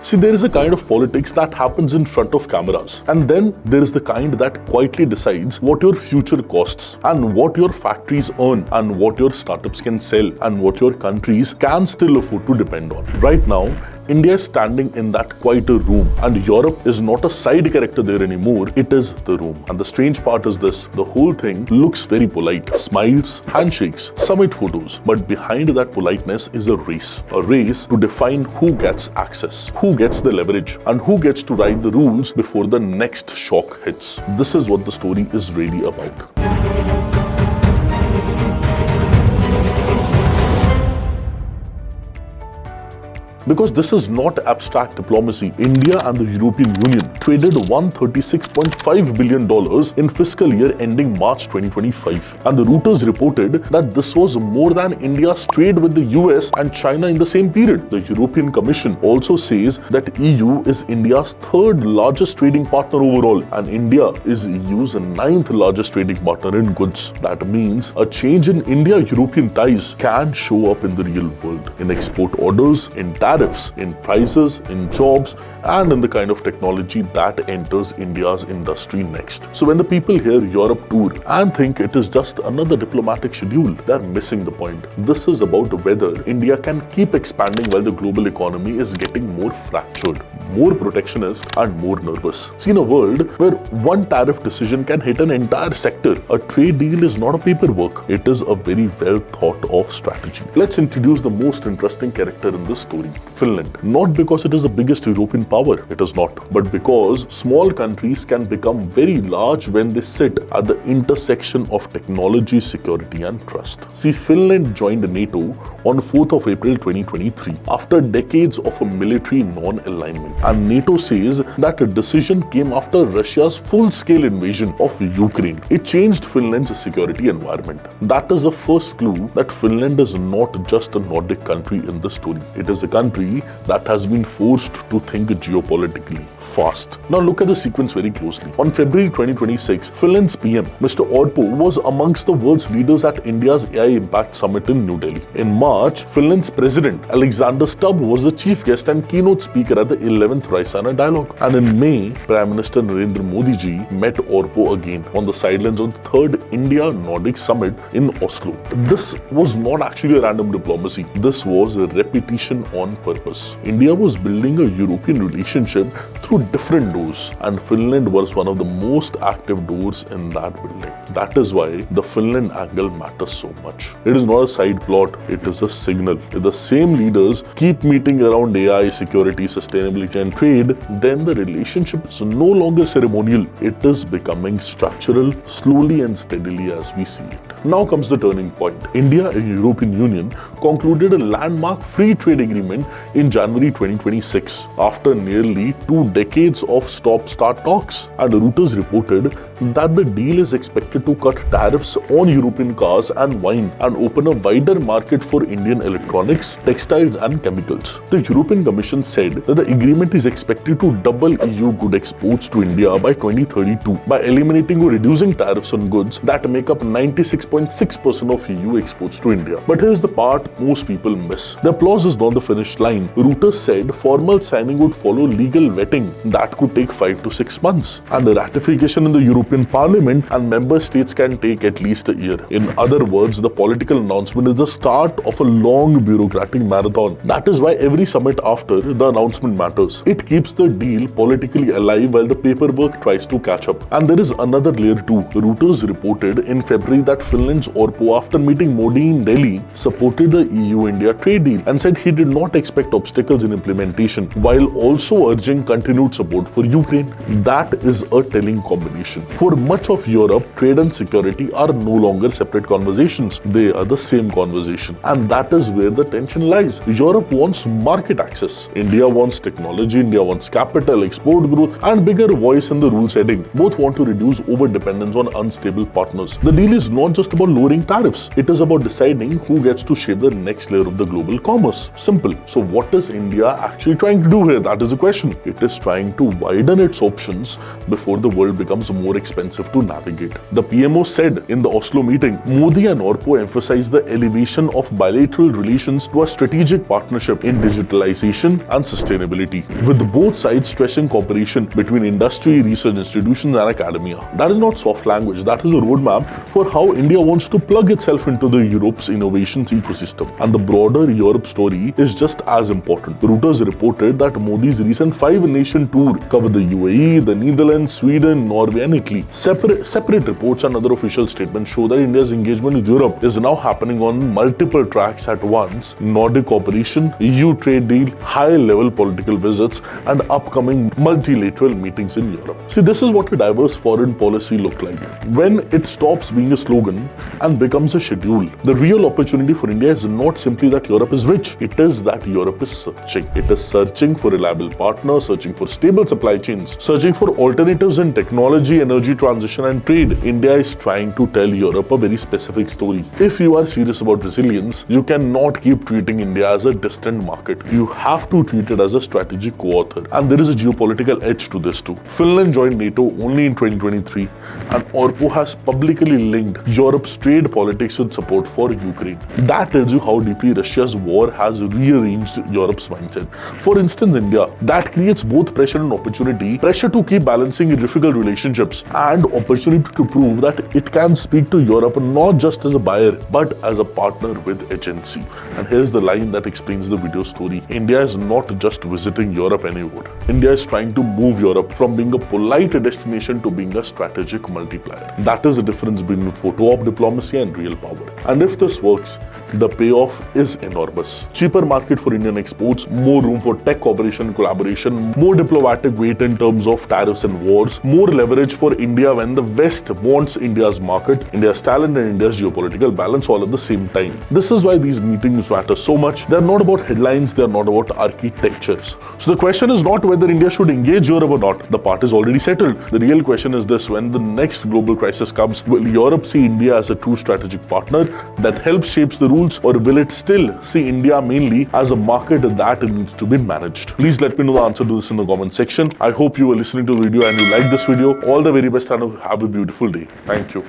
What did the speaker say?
See, there is a kind of politics that happens in front of cameras, and then there is the kind that quietly decides what your future costs and what your factories earn and what your startups can sell and what your countries can still afford to depend on. Right now, India is standing in that quieter room, and Europe is not a side character there anymore, it is the room. And the strange part is this, the whole thing looks very polite. Smiles, handshakes, summit photos. But behind that politeness is a race to define who gets access, who gets the leverage, and who gets to write the rules before the next shock hits. This is what the story is really about. Because this is not abstract diplomacy. India and the European Union traded $136.5 billion in fiscal year ending March 2025. And the Reuters reported that this was more than India's trade with the US and China in the same period. The European Commission also says that EU is India's third largest trading partner overall, and India is EU's ninth largest trading partner in goods. That means a change in India-European ties can show up in the real world, in export orders, in tariffs, in prices, in jobs, and in the kind of technology that enters India's industry next. So when the people hear Europe tour and think it is just another diplomatic schedule, they're missing the point. This is about whether India can keep expanding while the global economy is getting more fractured, more protectionist, and more nervous. See, in a world where one tariff decision can hit an entire sector, a trade deal is not a paperwork. It is a very well thought of strategy. Let's introduce the most interesting character in this story, Finland. Not because it is the biggest European power, it is not, but because small countries can become very large when they sit at the intersection of technology, security, and trust. See, Finland joined NATO on 4th of April 2023 after decades of a military non-alignment. And NATO says that a decision came after Russia's full-scale invasion of Ukraine. It changed Finland's security environment. That is the first clue that Finland is not just a Nordic country in the story. It is a country that has been forced to think geopolitically fast. Now look at the sequence very closely. On February 2026, Finland's PM, Mr. Orpo, was amongst the world's leaders at India's AI Impact Summit in New Delhi. In March, Finland's President Alexander Stubb was the chief guest and keynote speaker at the 11th Raisana Dialogue. And in May, Prime Minister Narendra Modi ji met Orpo again on the sidelines of the 3rd India-Nordic Summit in Oslo. This was not actually a random diplomacy. This was a repetition on purpose. India was building a European relationship through different doors, and Finland was one of the most active doors in that building. That is why the Finland angle matters so much. It is not a side plot, it is a signal. If the same leaders keep meeting around AI, security, sustainability, and trade, then the relationship is no longer ceremonial. It is becoming structural, slowly and steadily as we see it. Now comes the turning point. India and European Union concluded a landmark free trade agreement in January 2026 after nearly 2 decades of stop-start talks. And Reuters reported that the deal is expected to cut tariffs on European cars and wine and open a wider market for Indian electronics, textiles, and chemicals. The European Commission said that the agreement is expected to double EU good exports to India by 2032 by eliminating or reducing tariffs on goods that make up 96.6% of EU exports to India. But here's the part most people miss. The applause is not the finish line. Reuters said formal signing would follow legal vetting that could take 5 to 6 months, and the ratification in the European Parliament and member states can take at least a year. In other words, the political announcement is the start of a long bureaucratic marathon. That is why every summit after the announcement matters. It keeps the deal politically alive while the paperwork tries to catch up. And there is another layer too. Reuters reported in February that Finland's Orpo, after meeting Modi in Delhi, supported the EU-India trade deal and said he did not expect obstacles in implementation, while also urging continued support for Ukraine. That is a telling combination. For much of Europe, trade and security are no longer separate conversations. They are the same conversation. And that is where the tension lies. Europe wants market access. India wants technology. India wants capital, export growth, and bigger voice in the rule setting. Both want to reduce over-dependence on unstable partners. The deal is not just about lowering tariffs. It is about deciding who gets to shape the next layer of the global commerce. Simple. So what is India actually trying to do here? That is the question. It is trying to widen its options before the world becomes more expensive to navigate. The PMO said in the Oslo meeting, Modi and Orpo emphasized the elevation of bilateral relations to a strategic partnership in digitalization and sustainability, with both sides stressing cooperation between industry, research institutions and academia. That is not soft language, that is a roadmap for how India wants to plug itself into the Europe's innovations ecosystem. And the broader Europe story is just as important. Reuters reported that Modi's recent 5-nation tour covered the UAE, the Netherlands, Sweden, Norway and Italy. Separate reports and other official statements show that India's engagement with Europe is now happening on multiple tracks at once: Nordic cooperation, EU trade deal, high-level political visits, and upcoming multilateral meetings in Europe. See, this is what a diverse foreign policy looks like when it stops being a slogan and becomes a schedule. The real opportunity for India is not simply that Europe is rich, it is that Europe is searching. It is searching for reliable partners, searching for stable supply chains, searching for alternatives in technology, energy transition and trade. India is trying to tell Europe a very specific story. If you are serious about resilience, you cannot keep treating India as a distant market. You have to treat it as a strategic co-author. And there is a geopolitical edge to this too. Finland joined NATO only in 2023 and Orpo has publicly linked Europe's trade politics with support for Ukraine. That tells you how deeply Russia's war has rearranged Europe's mindset. For instance, India, that creates both pressure and opportunity. Pressure to keep balancing difficult relationships and opportunity to prove that it can speak to Europe not just as a buyer but as a partner with agency. And here's the line that explains the video story. India is not just visiting Europe anymore. India is trying to move Europe from being a polite destination to being a strategic multiplier. That is the difference between photo op diplomacy and real power. And if this works, the payoff is enormous. Cheaper market for Indian exports, more room for tech cooperation and collaboration, more diplomatic weight in terms of tariffs and wars, more leverage for India when the West wants India's market, India's talent and India's geopolitical balance all at the same time. This is why these meetings matter so much. They are not about headlines, they are not about architectures. So the question is not whether India should engage Europe or not. The part is already settled. The real question is this: when the next global crisis comes, will Europe see India as a true strategic partner that helps shapes the rules, or will it still see India mainly as a market that needs to be managed? Please let me know the answer to this in the comment section. I hope you were listening to the video and you liked this video. All the very best and have a beautiful day. Thank you.